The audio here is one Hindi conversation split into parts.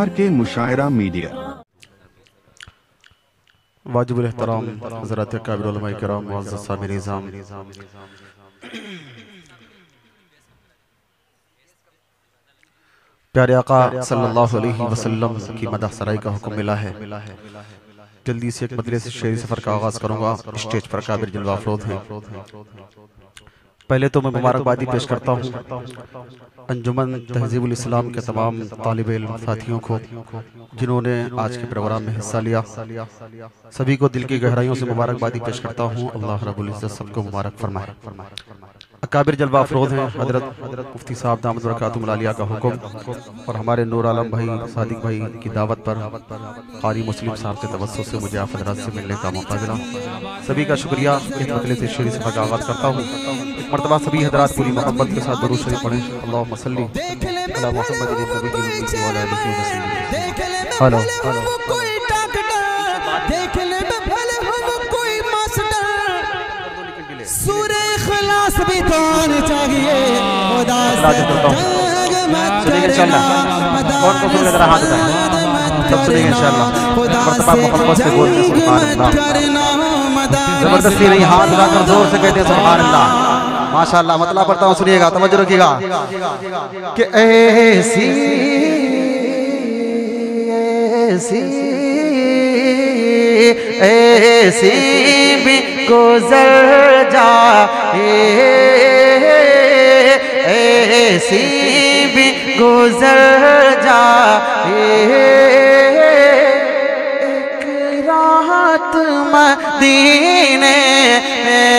RK मुशायरा media. वाजिबुल एहतराम हज़रात काबिल उलमा किराम मुअज़्ज़ज़ सामिईन निज़ाम, प्यारे आका सल्लल्लाहु अलैहि वसल्लम की मदह सराई का हुक्म मिला है। जल्दी से एक मजलिस शेरी सफ़र का आगाज़ करूँगा। स्टेज पर काबिल जलवा अफरोज़ हैं। पहले तो मैं मुबारकबादी पेश करता हूँ अंजुमन तहज़ीबुल इस्लाम के तमाम तालिब इल्म साथियों को जिन्होंने आज के प्रोग्राम में हिस्सा लिया। सभी को दिल की गहराइयों से मुबारकबादी पेश करता हूँ। अल्लाह रब्बुल इज़्ज़त सबको मुबारक फरमाए। अकाबिर जलवा अफरोज़ हैं हज़रत मुफ्ती साहब दामद बरकातुहुल आलिया का हुक्म और हमारे नूर आलम भाई सादिक भाई की दावत पर कारी मुस्लिम साहब के तवस्सुत से मुझे आप हज़रात से मिलने का मौका मिला। सभी का शुक्रिया। इस मजलिस से शेरी सफ़र का आगाज़ करता हूँ। एक मरतबा सभी हज़रात पूरी मोहब्बत के साथ दुरूद शरीफ पढ़ें। अल्लाहुम्मा सल्ली अला मुहम्मद व अला आलिहि वसल्लम। हेलो सूरे इखलास भी तो आनी चाहिए। सुनेंगे इंशाअल्लाह। कौन को सुन जरा हाथ उठाएं। सब सुनेंगे इंशाअल्लाह। मर्तबा मोहब्बत से बोलते हैं सुभान अल्लाह। जबरदस्ती नहीं, हाथ उठाकर जोर से कहते हैं सुभान अल्लाह। माशाअल्लाह। मतलब पढ़ता हूँ, सुनिएगा, तवज्जो रखिएगा कि ऐसी ऐसी भी गुजर जाए, ऐसी भी गुजर जाए, एक रात मदीने में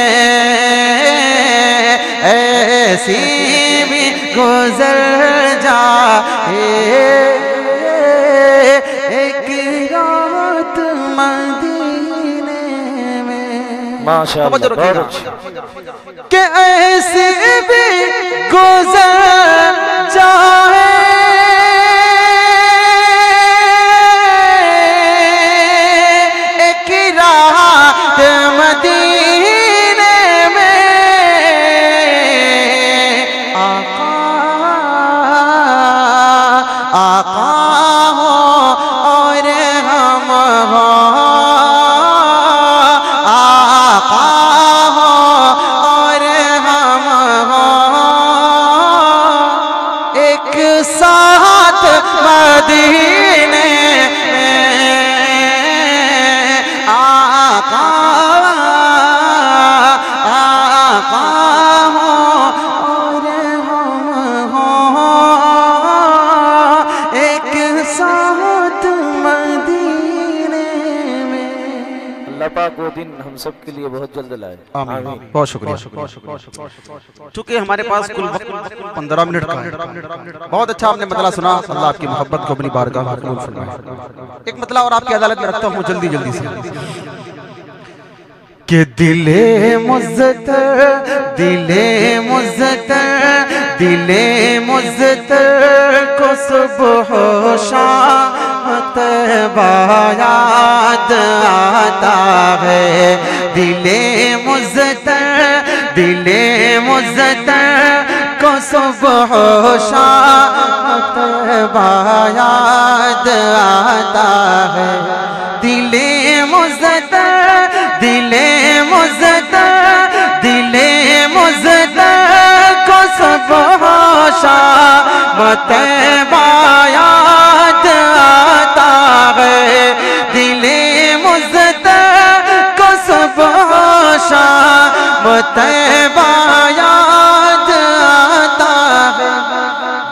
ऐसी भी गुजर जाए, एक रात मदीने में। माशाअल्लाह। कि ऐसे भी गुजर जाए, एक रात मदीने में आका आका हो और हम हो, आका हो और हम हो, एक साथ मदीने में आका आका हो और हम हो, एक साथ मदीने में। अल्लाह पाक वो दिन हम सब के लिए बहुत जल्द लाए। आमीन। बहुत शुक्रिया। चूंकि हमारे पास कुल 15 मिनट का है। बहुत अच्छा आपने मतला सुना। अल्लाह आपकी मोहब्बत को अपनी बारगाह में कबूल फरमाए। एक मतला और आपकी अदालत में रखता हूँ जल्दी जल्दी से कि दिले मुज़्ज़तर को सुबह शाम तैबा याद आता है। दिले मुज़्ज़तर को सुबह शाम तैबा याद आता है। दिले मुज़्ज़तर को सुबह शाम तैबा याद आता है। दिले मुज़्ज़तर को सुबह शाम तैबा याद आता है।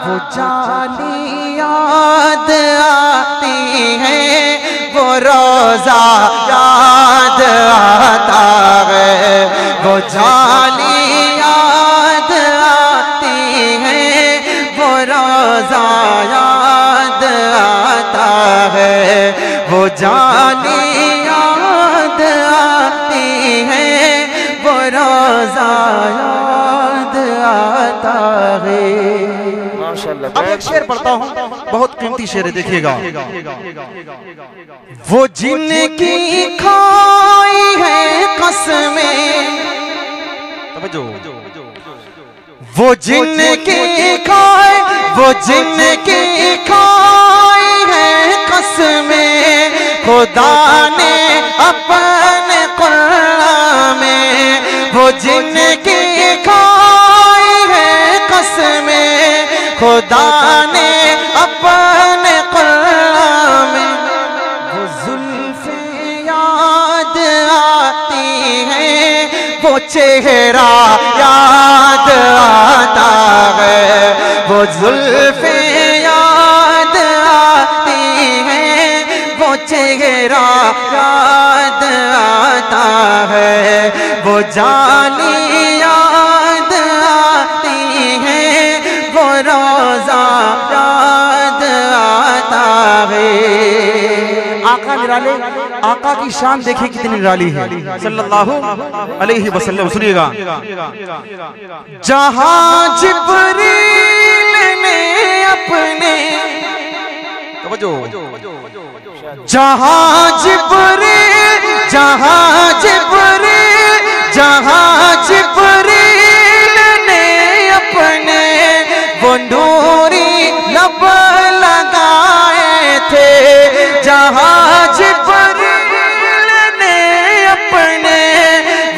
वो जाली याद आती है, वो रोज़ा याद आता है। वो जाली याद आती है, वो रोज़ा याद आता है। वो जाली याद आती है, वो रोज़ा याद आता है। अब एक शेर पढ़ता हूँ, बहुत कीमती शेर है, देखिएगा। वो जिनकी खाई है कसमें, वो जिनकी खाए, वो जिनकी खाए है कसमें खुदा ने अपने कुरान में। वो जिनकी खाए है कसमें खुदा ने अपने कुरान में। वो जुल्फे याद आती हैं, वो चेहरा याद आता है। वो जुल्फे याद आती हैं, वो चेहरा याद आता है। वो जानी याद आती है, वो रोजा याद आता है। आका निराले, आका की शान देखिए कितनी निराली है सल्लल्लाहु अलैहि वसल्लम। सुनिएगा, जहां जिब्रील ने अपने, तवज्जो, जहां जिब्रील, जहां जिब्रील, जहां जिब्रील ने अपने वो नूरी लब लगाए थे। जहां जिब्रील ने अपने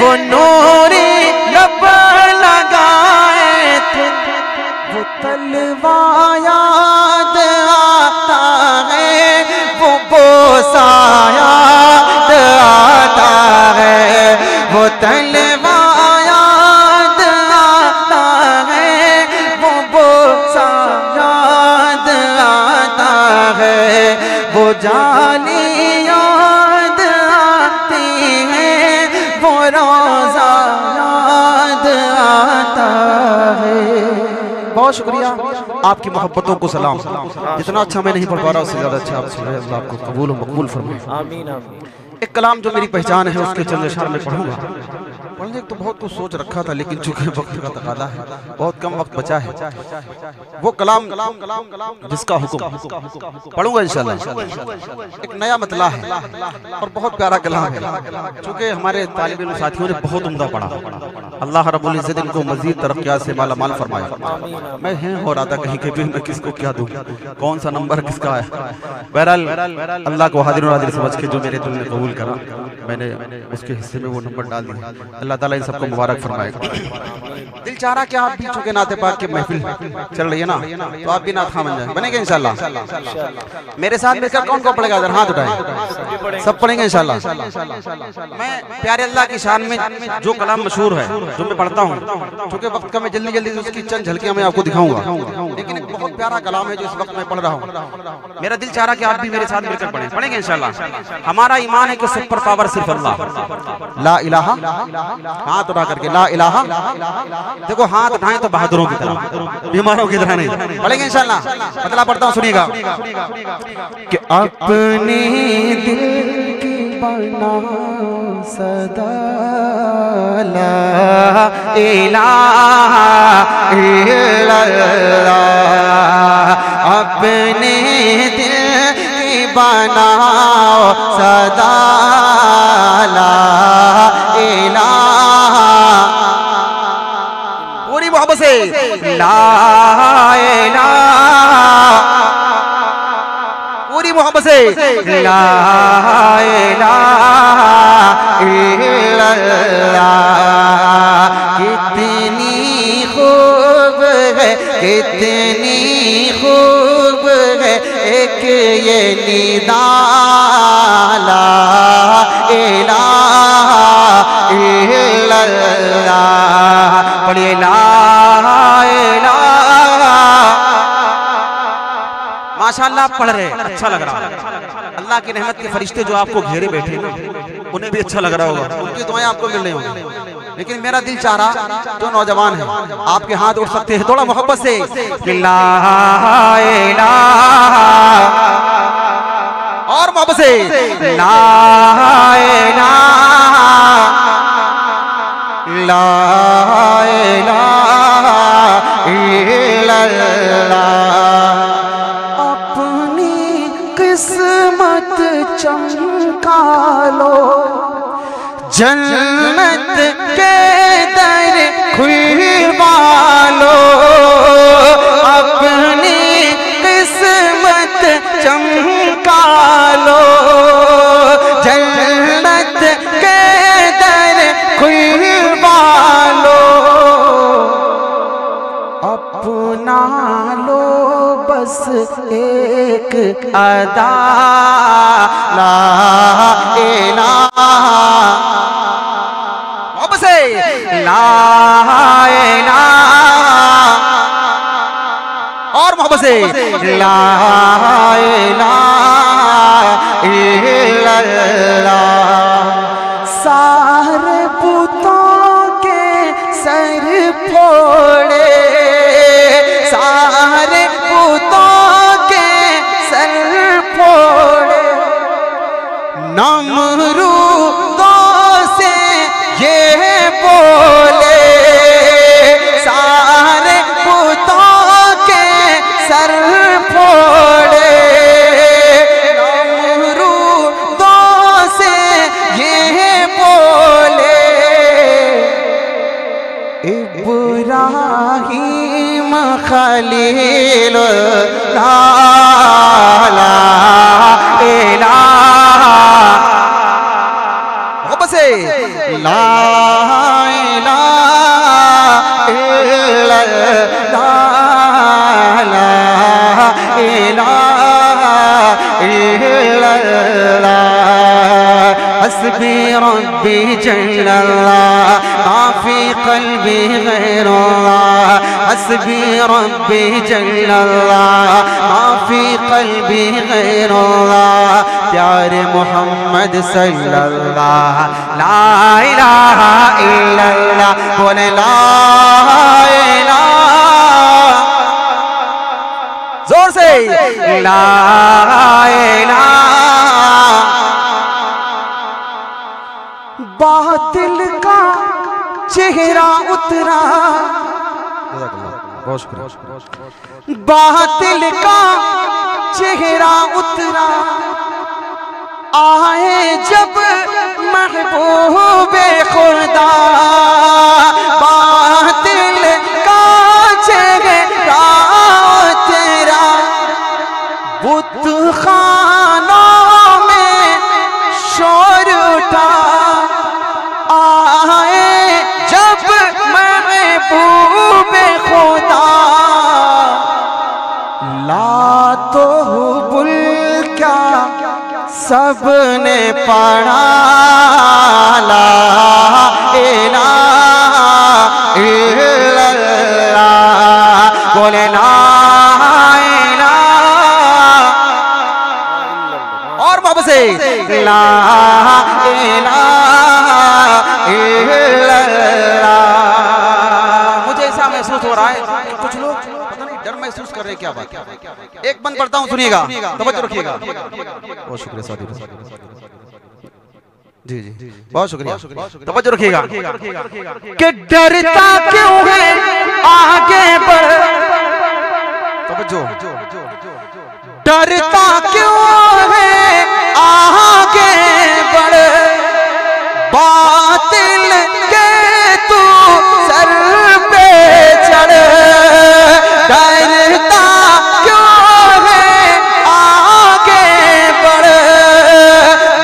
वो नूरी लब लगाए थे। वो तलवा याद आता है, वो बोसा याद आता है। वो तलवा याद आता है, वो बोसा याद आता है। वो जानी याद आती है, वो रोजा याद आता है। बहुत शुक्रिया, आपकी मोहब्बतों को सलाम। जितना अच्छा मैं नहीं पढ़ पा रहा उससे ज्यादा अच्छा आप सुनाए। अल्लाह आपको कबूल और मकबूल फरमाए। आमीन आमीन। एक कलाम जो मेरी पहचान है उसके चंद अशआर में पढ़ूंगा। पढ़ने तो बहुत कुछ सोच रखा था, लेकिन चूंकि वक्त का तकादा है, बहुत कम वक्त बचा है। वो कलाम जिसका हुक्म पढ़ूंगा इंशाअल्लाह। एक नया मतला है और बहुत प्यारा कलाम है। चूंकि हमारे तालिब इल्म साथियों ने बहुत उम्दा पढ़ा, अल्लाह रब्बुल इज्जत इनको मजीद तरक्कियात से माला माल फरमाए। मैं हैं हो रहा था कहीं के भी मैं किसको क्या दूं, कौन सा नंबर किसका है। बहरहाल अल्लाह को हाजिर नाज़िर समझ के जो मेरे दिल ने कबूल करा, मैंने उसके हिस्से में वो नंबर डाल दिया। अल्लाह ताला इन सबको मुबारक फरमाए। दिल चाह रहा कि आप भी चूंकि नाते पाक की महफिल चल रही है ना, तो आप भी नात खां बन जाए, बनेंगे इंशाल्लाह। मेरे साथ मिलकर कौन कौन पढ़ेगा, इधर हाथ उठाएं, सब पढ़ेंगे इंशाल्लाह। मैं प्यारे अल्लाह की शान में जो कलाम मशहूर है, जो मैं पढ़ता हूँ, चूंकि वक्त का मैं जल्दी जल्दी उसकी चंद झलकियां मैं आपको दिखाऊंगा, लेकिन एक बहुत प्यारा कलाम है जो इस वक्त मैं पढ़ रहा हूँ। मेरा दिल चाह रहा कि आप भी मेरे साथ मिलकर पढ़ें, पढ़ेंगे इंशाल्लाह। हमारा ईमान है कि सुपर पावर सिर्फ अल्लाह, ला इलाहा, हाथ उठा करके ला इलाहा। देखो हाथ उठाएं तो बहादुरों की तरह, बीमारों की तरह नहीं, पढ़ेंगे इंशाल्लाह। मतलब पढ़ता हूँ, सुनिएगा कि अपने दिल की बना सदा ला इलाहा इल्लल्लाह। अपने दिल की बनाओ सदा ला इलाहा, पूरी मोहब्बत से ला इलाहा, पूरी मोहब्बत से ला इलाहा इल्लल्लाह। कितनी खूब है, कितनी खूब है एक ये निदा ला इलाहा इल्लल्लाह। पढ़िए ला इलाहा। माशाअल्लाह पढ़ रहे, अच्छा लग रहा है। अल्लाह की रहमत के फरिश्ते जो आपको घेरे बैठे ना, उन्हें भी अच्छा लग रहा होगा, उनकी दुआएं आपको मिल रही होंगी। लेकिन मेरा दिल चाह रहा, जो नौजवान है आपके हाथ उठ सकते हैं थोड़ा मोहब्बत से, ला इलाहा, और मोहब्बत से ला इलाहा ला इलाहा इल्लल्लाह। अपनी किस्मत चमका लो, जन्नत के दर खुलवा लो, एक अदा ला इलाहा मोहब्बत से ला इलाहा और मोहब्बत से ला इलाहा इल्लल्लाह। सारे पुतों के सर फोड़े, सारे पुतों के सर फोड़े, नमरूदों से ये बोले, सारे पुतों के सर फोड़े, नमरूदों से ये बोले, इब्राहीम खलील ला इलाहा मोहब्बत से ला इलाहा इल्लल्लाह ला इलाहा इल्लल्लाह। हस्बी रब्बी जल्लल्लाह मा फी क़ल्बी गैरुल्लाह, हस्बी रब्बी जल्लल्लाह मा फी क़ल्बी गैरुल्लाह। प्यारे मोहम्मद सल्लल्लाह ला इलाहा इल्लल्लाह बोले ला इलाहा जोर से ला इलाहा। बातिल का चेहरा उतरा, बहुत शुक्रिया। बातिल का चेहरा उतरा, आए जब महबूबे खुदा। बातिल का चेहरा उतरा, बुत खानों में शोर उठा, आए जब महबूबे खुदा। ला तो बुल क्या सबने पढ़ा, ला इलाहा इल्लल्लाह बोले ला इलाहा और मोहब्बत से ला इलाहा इल्लल्लाह। मुझे ऐसा महसूस हो रहा है कि कुछ लोग पता नहीं डर महसूस कर रहे हैं। क्या बात है? एक बंद पढ़ता हूँ, सुनिएगा, तवज्जो रखिएगा। बहुत शुक्रिया साथी, जी जी बहुत शुक्रिया, तवज्जो रखिएगा। कि डरता क्यों है आगे बढ़, तवज्जो, डरता क्यों है आगे बढ़, बातिल के तू सर पे चढ़। डरता क्यों है आगे बढ़,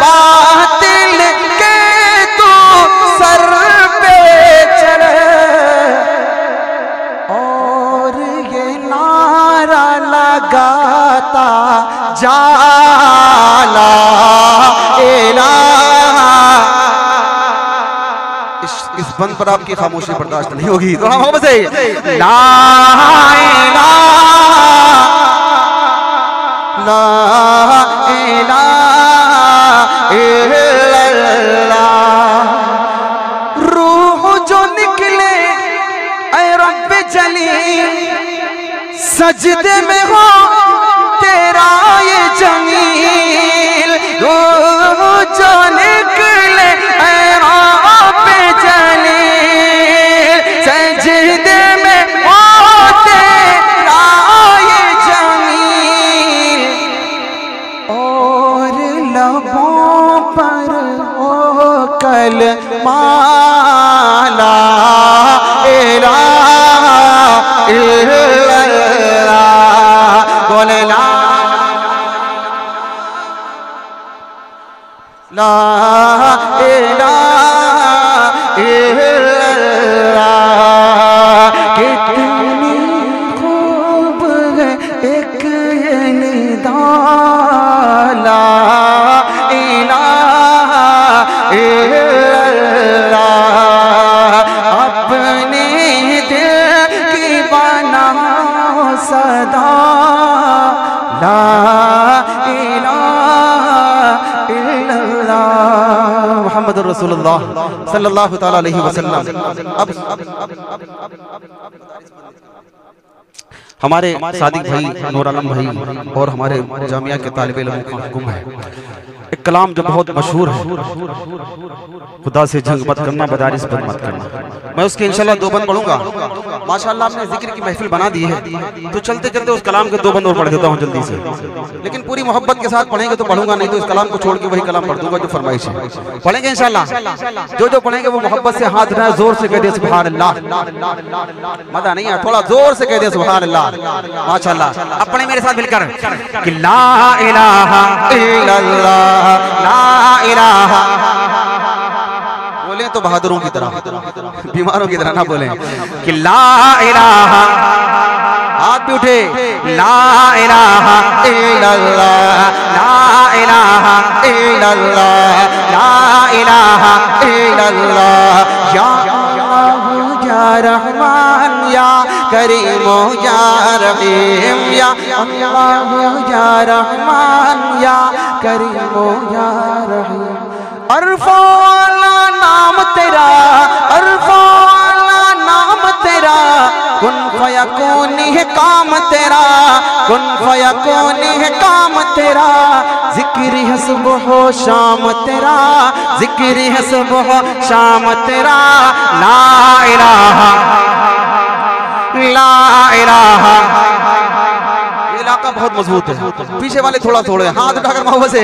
बातिल के तू सर पे चढ़। और ये नारा लगाता जाला इलाहा। इस बंद पर आपकी खामोशी बर्दाश्त नहीं होगी, तो हम मोहब्बत से ला इलाहा इल्लल्लाह। रूह जो निकले ऐ रब्ब जली, सजदे में हो तेरा ये जमील। रूह जो निकले ऐ रब्ब जली, सजदे में हो तेरा ये जमील। और लबों पर हो कलमा ला इलाहा इल्लल्लाह बोले ला अदा ला इलाहा इल्लल्लाह मुहम्मदुर रसूलुल्लाह सल्लल्लाहु तआला अलैहि वसल्लम। अब हमारे सादिक भाई नूर आलम भाई और हमारे जामिया के तालिब इल्म का हुक्म है, एक कलाम जो बहुत मशहूर है, खुदा से जंग मत करना, मदारिस बंद मत करना। मैं उसके इंशाल्लाह 2 बंद पढ़ूंगा। माशाल्लाह आपने जिक्र की महफिल बना दी है, तो चलते चलते उस कलाम के 2 बंद और पढ़ देता हूँ जल्दी से, लेकिन पूरी मोहब्बत के साथ पढ़ेंगे तो पढ़ूंगा, नहीं तो इस कलाम को छोड़ के वही कलाम पढ़ दूंगा जो फरमाइश है। पढ़ेंगे इंशाल्लाह, जो पढ़ेंगे वो मोहब्बत से हाथ उठाए, जोर से कह दे सुभान अल्लाह। मजा नहीं है, थोड़ा जोर से कह दे सुभान अल्लाह। माशाल्लाह, अपने मेरे साथ मिलकर कि ला इलाहा इल्लल्लाह, ला इलाहा। बोले तो बहादुरों की तरह, बीमारों की तरह ना बोले कि ला इलाहा, हाथ भी उठे, ला इलाहा इल्लल्लाह, ला इलाहा इल्लल्लाह, ला इलाहा इल्लल्लाह। या या रहमान या करीम या रहीम, या अल्लाह या रहमान या करीम या रहीम। अरफा वाला नाम तेरा, अरफा वाला नाम तेरा, कुन फयकून है काम तेरा, कुन फयकून है काम तेरा। जिक्र है सुबह शाम तेरा, जिक्र है सुबह शाम तेरा। ला इलाहा ला इलाहा। ये इलाका बहुत मजबूत है, पीछे वाले थोड़ा थोड़े हाथ उठाकर मोहब्बत से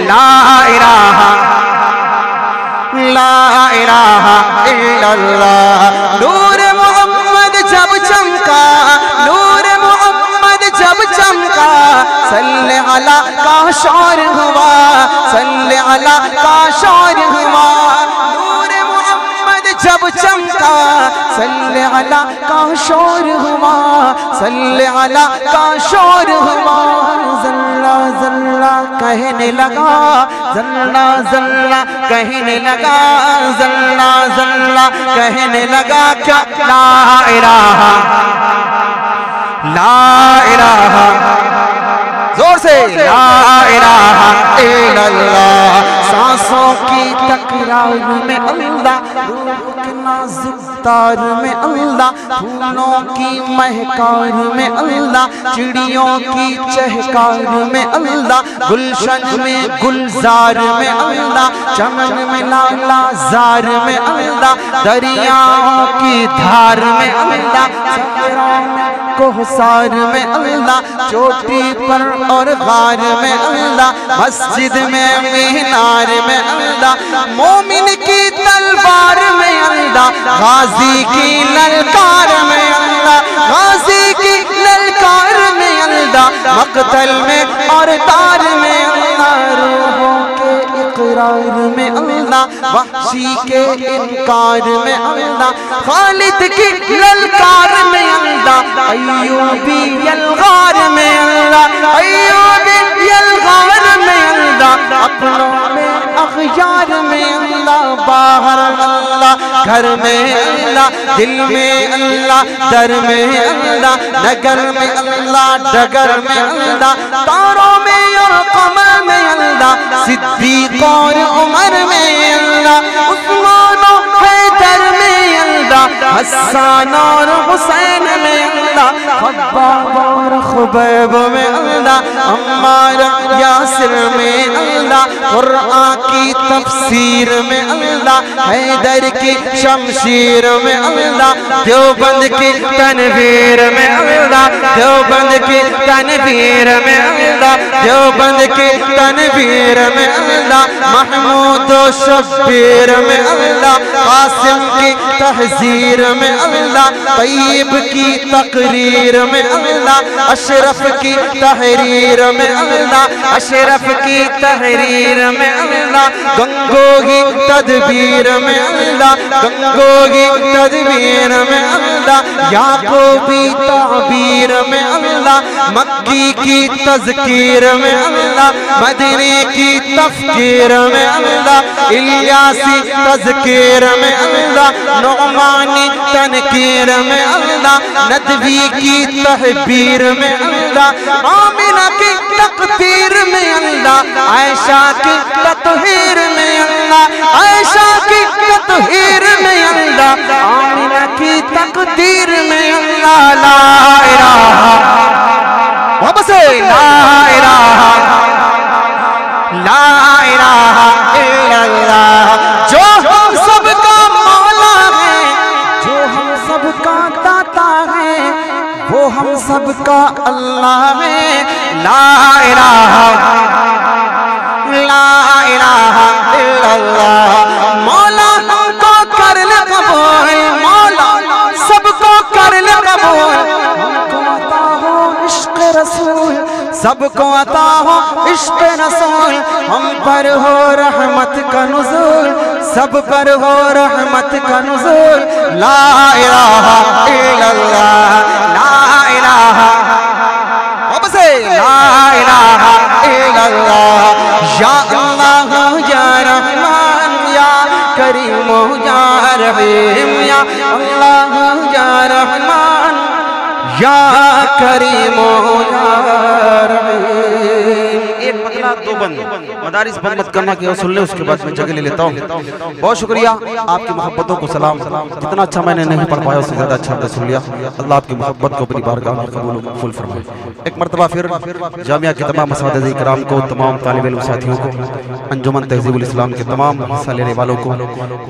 ला इलाहा ला इलाहा इल्लल्लाह। नूर मोहम्मद जब चमका, नूर मोहम्मद जब चमका, सल्ले अला का शौर हुआ, सल्ले अला का शौर हुआ। नूर मोहम्मद जब चमका, सल्ले अला का शौर हुआ, सल्ले अला का शौर हुआ। जल्ला जल्ला कहने लगा, जल्ला जल्ला कहने लगा, जल्ला जल्ला कहने लगा। क्या ला इलाहा ला इलाहा, जोर से ला इलाहा इल्लल्लाह। सांसों की तकरार में अल्लाह, नाजुक तार में अल्लाह, फूलों की महकार में अल्लाह, चिड़ियों की चहकार में अल्लाह, गुलशन में गुलजार में अल्लाह, चमन में लाला जार में अल्लाह, दरियाओं की धार में अल्लाह, सफरों में कोहसार में अल्लाह, चोटी पर और गार में अल्लाह, मस्जिद में मीनार में अल्लाह, मोमिन की तलवार में अल्लाह, गाजी की ललकार में अल्लाह, गाजी की ललकार में अल्लाह, मक़तल में और तार में अल्लाह, रूहों के इक़रार में अल्लाह, वहशी के इनकार में अल्लाह, खालिद की ललकार में अल्लाह, अय्यूबी यलगार में अल्लाह, अय्यूबी यलगार में अल्लाह, अपनों में अख़यार में अल्लाह, बाहर अल्लाह, घर में अल्लाह, दिल में अल्लाह, दर में अल्लाह, नगर में अल्लाह, डगर में अल्लाह, तारों में और कमर में अल्लाह, सिद्दीक़ और उमर में अल्लाह, उस्मान और हैदर में अल्लाह, हसन और हुसैन में अल्लाह, खब्बाब और खुबैब में अल्लाह, अम्मार यासिर में अल्लाह, कुरान की तफसीर में अल्लाह, हैदर की शमशीर में अल्लाह, देवबंद की तनवीर में अल्लाह, देवबंद की तनवीर में अल्लाह, देवबंद की तनवीर में अल्लाह, महमूद शब्बीर में अल्लाह, कासिम की तहजीर में अल्लाह, तैयब की तकरीर में अल्लाह, अशरफ की तहरीर में अल्लाह, अशरफ की तहरीर में अल्लाह, गंगोगी तदबीर में अल्लाह, गंगोगी तदबीर में अल्लाह, याकूबी ताबीर में अल्लाह, मक्की की तज़कीर में अल्लाह, मदनी की तफ़कीर में अल्लाह, इलियासी तज़कीर में अल्लाह, नुअमानी तनकीर में अल्लाह, अल्लाह, नदवी की तहबीर में अल्लाह, आमिना की तकदीर में अल्लाह, आयशा की ततहीर में अल्लाह, आयशा की ततहीर में अल्लाह, आमिना की तकदीर में अल्लाह। ला इलाहा इल्लल्लाह, जो हम सबका मौला है, जो हम सबका दाता है, वो हम सबका अल्लाह है। ला इलाहा इल्लल्लाह, मौला हमको कर ले कबूल, मौला सबको कर ले कबूल, हमको अता हो इश्क रसूल, सबको अता हो इश्क रसूल, हम पर हो रहमत का नुज़ूल, सब पर हो रहमत का नुज़ूल। ला इलाहा इल्लल्लाह, ला इलाहा इल्लल्लाह, या अल्लाह या रहमान या करीम या रहीम, या अल्लाह या रहमान या करीम या रहीम। एक पगला दो बंद, मदारिस बंद मत करना कि सुन ले, उसके बाद मैं जगह ले लेता हूँ। बहुत शुक्रिया, आपकी मोहब्बतों को सलाम। जितना अच्छा मैंने नहीं पढ़ पाया उससे ज़्यादा अच्छा आपने सुन लिया। अल्लाह आपकी मोहब्बत को अपनी बारगाह में कबूल फुल फरमाए। एक मरतबा फिर जामिया के तमाम असातिज़ा इकराम को, तमाम तालिब इल्म साथियों को, अंजुमन तहज़ीबुल इस्लाम के तमाम हिस्सा लेने वालों को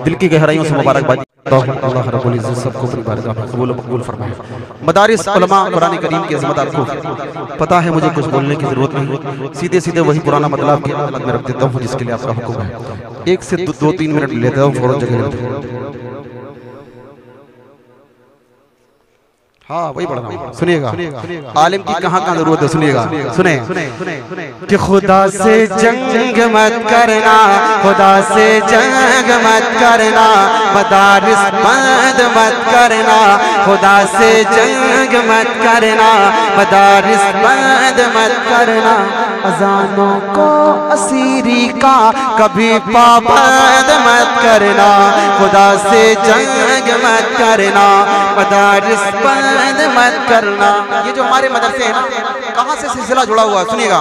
दिल की गहराइयों से मुबारकबाद। अल्लाह रब्बुल इज़्ज़त सबको अपनी बारगाह में कबूल मकबूल फरमाए। मदारिस उलमा कुरान करीम के ज़िम्मेदार को पता है, मुझे कुछ बोलने की ज़रूरत नहीं, सीधे सीधे वही पुराना मतलब के अलग में रख देता हूँ जिसके लिए आपका हुक्म है। 1 से 2-3 मिनट लेता हूँ, फौरन जगह लेता हूँ। हाँ वही पढ़ रहा हूँ, सुनिएगा। आलिम की कहाँ कहाँ जरूरत है, सुनिएगा। सुने कि खुदा से जंग मत करना, खुदा से जंग मत करना, मदारिस बंद मत करना, खुदा से जंग मत करना, मदारिस बंद मत करना, अजानों को असीरी का कभी पाबंद मत करना, खुदा से जंग मत करना, मदारिस बंद मत करना। ये जो हमारे मदरसे हैं ना, कहाँ से सिलसिला जुड़ा हुआ है, सुनिएगा।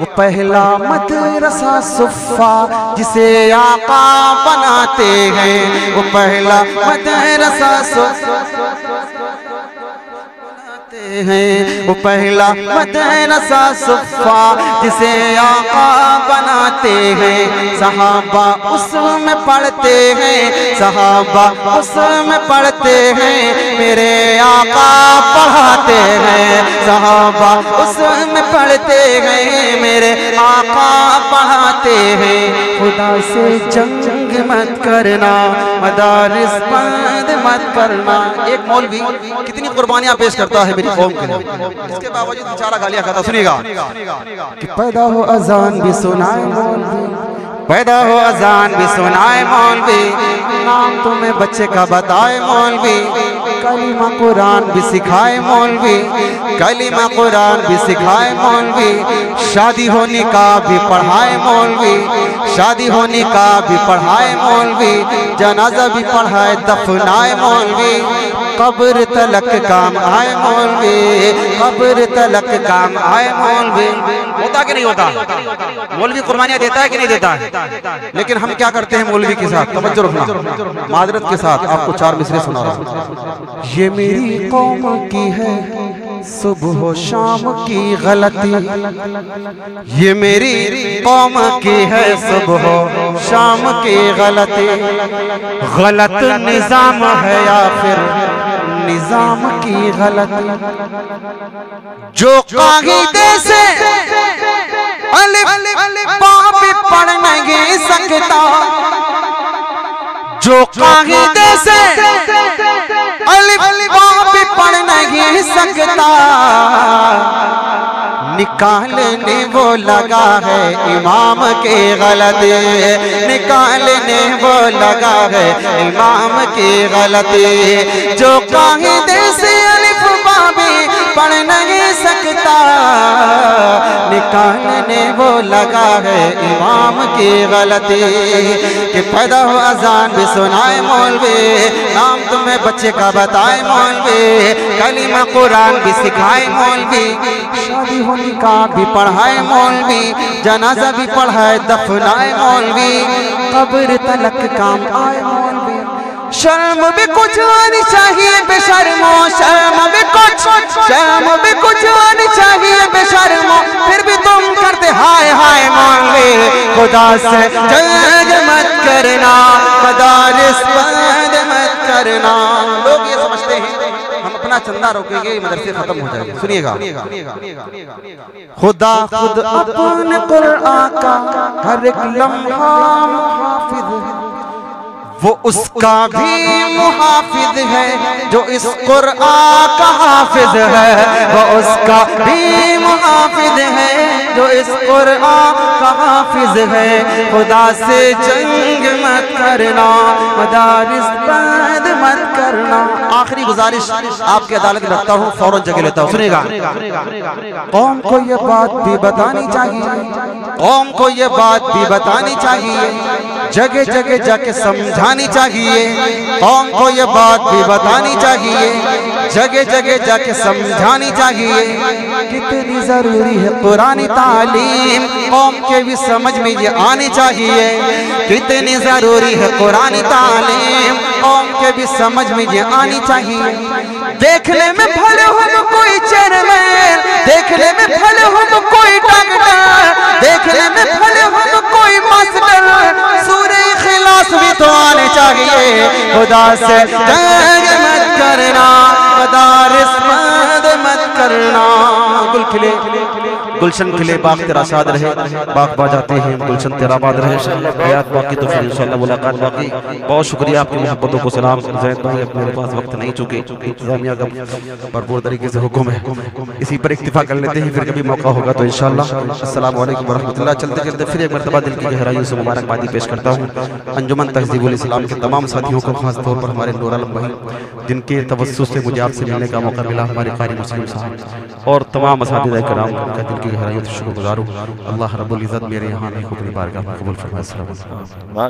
वो पहला मदरसा सुफ़ा जिसे आका बनाते हैं, वो पहला मदरसा हैं, वो पहला मदरसा सुफ़ा जिसे आका बनाते हैं, सहाबा उसमें पढ़ते हैं, सहाबा उसमें पढ़ते हैं, मेरे आका पढ़ाते हैं, सहाबा उसमें पढ़ते हैं, मेरे आका पढ़ाते हैं। खुदा से जंग मत करना, मदारिस बंद मत करना। एक मौलवी कितनी कुर्बानियां पेश करता है मेरी कौम के लिए, इसके बावजूद बेचारा गालियां खाता। सुनिएगा कि पैदा हो अजान भी सुनाए मौलवी, पैदा हो अजान भी सुनाए मौलवी, नाम तुम्हें बच्चे का बताए मौलवी, कलीमा कुरान भी सिखाए मौलवी, कलीमा कुरान भी सिखाए मौलवी, शादी होने का भी पढ़ाए मौलवी, शादी होने का भी पढ़ाए मौलवी, जनाजा भी पढ़ाए दफनाए मौलवी, कब्र तलक काम आए मौलवी, कब्र तलक काम आए मौलवी। होता कि नहीं होता? मौलवी कुर्बानियां देता है कि नहीं देता है? लेकिन हम क्या करते हैं मौलवी के साथ, तवज्जो रखना, माजरत के साथ आपको 4 मिसरे सुना रहा हूं। ये मेरी कौम की है सुबह शाम की गलती, ये मेरी कौम की है सुबह शाम की गलती, गलत निजाम है या फिर निजाम की गलती, जो कायदे से अलिफ बा भी पढ़ नहीं सकता, जो कायदे से अलिफ बा भी पढ़ नहीं सकता, निकालने वो लगा है इमाम के गलती, निकालने वो लगा है इमाम की गलती, जो कायदे से अलिफ बा भी पढ़ नहीं सकता, निकालने में वो लगा है इमाम की गलती कि पैदा हो अजान भी सुनाए मौलवी, नाम तुम्हें बच्चे का बताए मौलवी, कलीमा कुरान भी सिखाए मौलवी, शादी हो निकाह भी पढ़ाए मौलवी, जनाजा भी पढ़ाए दफनाए मौलवी, कब्र तलक काम आए मौलवी। शर्म भी कुछ आनी चाहिए बेशर्मो, शर्म भी कुछ आनी चाहिए बेशर्मो, फिर भी तुम करते हाय हाय मौलवी। खुदा से जंग मत करना, मदारिस बंद मत करना। लोग ये समझते हैं हम अपना चंदा रोकेंगे मदरसे खत्म हो जाएंगे। सुनिएगा, खुदा खुद अपने कुरान का हर एक लम्हा मुहाफिज है, वो उसका भी मुहाफिज है जो इस कुरान का हाफिज है, वो उसका भी मुहाफिज है जो इस कुरान का हाफिज है। खुदा से जंग मत करना, मदारिस बंद मत करना। आखिरी गुजारिश आपकी अदालत में रखता हूँ, फौरन जगह लेता हूँ। सुनेगा, कौम को ये बात भी बतानी चाहिए, कौम को ये बात भी बतानी चाहिए, जगह जगह जाके समझानी चाहिए, कौम को ये बात भी बतानी चाहिए, जगह जगह जाके समझानी चाहिए। कितनी जरूरी है कुरानी तालीम, कौम के भी समझ में ये आनी चाहिए। कितनी जरूरी है कुरानी तालीम, कौम के भी समझ में ये आनी चाहिए। देखने में भले हम कोई चेयरमैन, देखने में भले हम कोई डॉक्टर, देखने में भले हम कोई मास्टर, सूरे इखलास भी तो आने चाहिए। खुदा से जंग मत करना, मदारिस बंद मत करना। गुल खिले गुलशन खिले, बाग तेरा साद रहे, बाग बाजाते हैं गुलशन तेरा बाद रहे, हयात बाकी तो फिर इंशाअल्लाह मुलाकात बाकी। बहुत शुक्रिया आपकी मोहब्बतों को सलाम। ज़ैद भाई मेरे पास वक्त नहीं, चुके इंतजामिया का भरपूर तरीके से हुक्म है, इसी पर इक्तिफा कर लेते हैं, फिर कभी मौका होगा तो इंशाअल्लाह। अस्सलाम वालेकुम वरहमतुल्लाह। चलते चलते फिर एक मरतबा दिल की गहराइयों से मुबारकबादी पेश करता हूँ अंजुमन तहज़ीबुल इस्लाम के तमाम साथियों को, खास तौर पर हमारे नूर आलम भाई जिनके तवस्सुस से मुझे आपसे मिलने का मौका मिला, हमारे कारी मुस्लिम साहब और तमाम असातिज़ा किराम का दिल की गहराइयों से शुक्रगुज़ार हूँ। अल्लाह रब्बुल इज़्ज़त मेरे यहाँ नहीं खुद बारगाह में कबूल फरमाए।